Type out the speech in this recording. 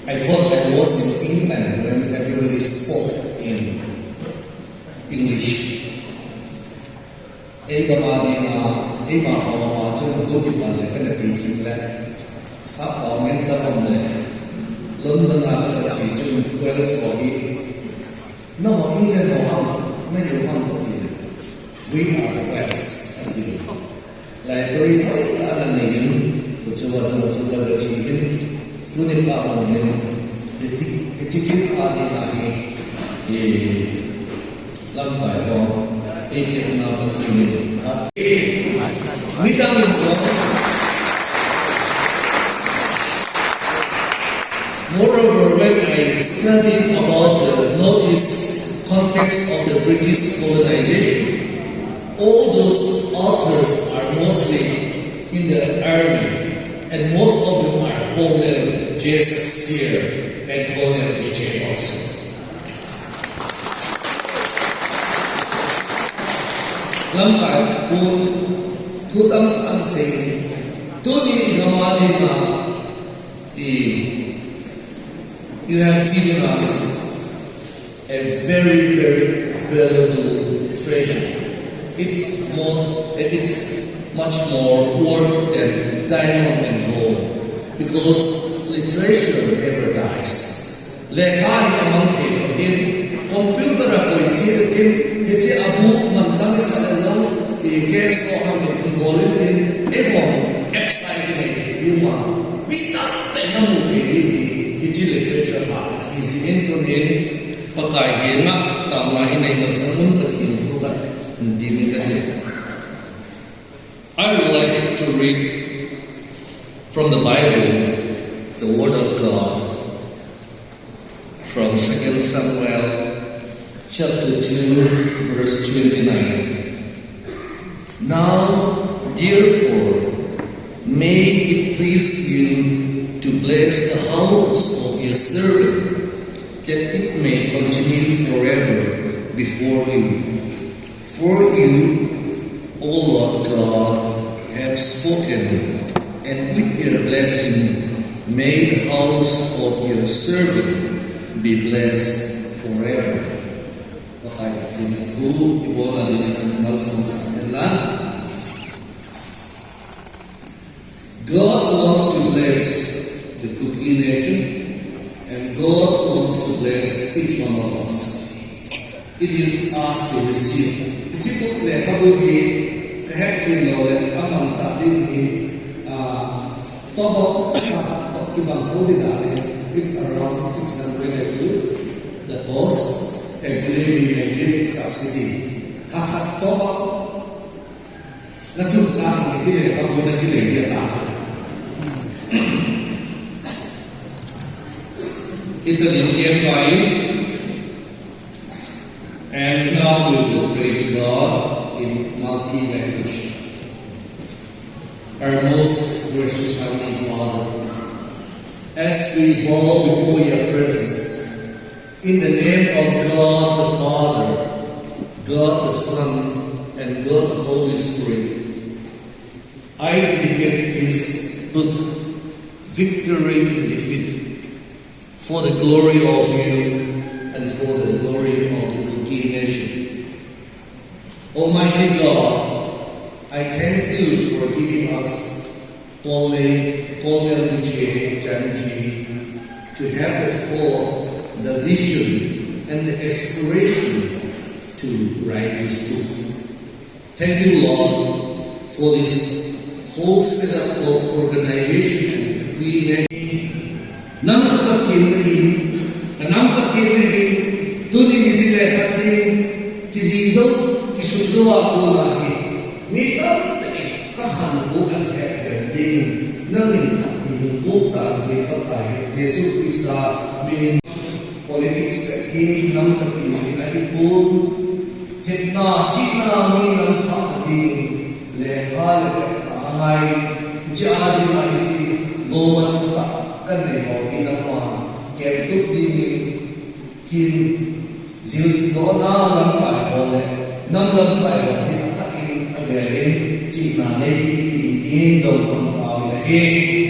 I thought I was in England when everybody spoke in English. Ega madinga ema hawa chung duki palle kana teaching le sa comment ta pamle London na ka chi chung Wales ko hi no England ho ham na yo ham ko ti we are Wales ati library hai ta na ne ko chu wa so chu ta chi hin Sunim pa ang nila, itikin pa nila lampai ko, ikin na patingin. Mitangin ko, moreover, when I studied about the Northeast context of the British colonization, all those authors are mostly in the army. And most of them are Colonel J. Shakespeare and Colonel Hiche also. Lampai po tutang ang saying, tuni gamani na you have given us a very, very valuable treasure. It's much more worth than diamond and gold, because literature never dies. Lekhai among in computer ako iti abu mandami sa alaw i-guess o ang pagkubolin din excitement yung mga bitak tayo na mo iti literature ha iti intonin pagkain nga tama inay masanong katintukan hindi ni kasi. I would like to read from the Bible, the Word of God, from 2 Samuel chapter 2, verse 29. Now, therefore, may it please you to bless the house of your servant, that it may continue forever before you. For you, O Lord God, have spoken, and with your blessing may the house of your servant be blessed forever. Okay, ito ibo na din ang malsang sa kanila. God wants to bless the Kuki nation, and God wants to bless each one of us. It is us to receive. It's important that we have to know that among that it's around 600 the cost, and we may get it subsidy. Hahat tobak na chung sa akin iti ako na gilay niya ito din and now we will pray to God in multi-language. Our most gracious Heavenly Father, as we bow before your presence, in the name of God the Father, God the Son, and God the Holy Spirit, I dedicate this book, Victory in Defeat, for the glory of you and for the glory of the Kuki nation. Almighty God, I thank you for giving us Colonel Hiche Channel to have the thought, the vision, and the aspiration to write this book. Thank you, Lord, for this whole setup of organization and Kuki nation. Kisudua kulahi, mita kahan bukan hekding, nangin takding bukan dikapai Yesus Krista min politik ini nang terpilih ahipoi, hetna cina min nang takding lehal angai jadi mahiti goman tak kanai inama ketuk dini kin zil dona lampai boleh. Nâng lâm bài của thiên thắc in về đến chị là nên đi đồng bằng vào là đi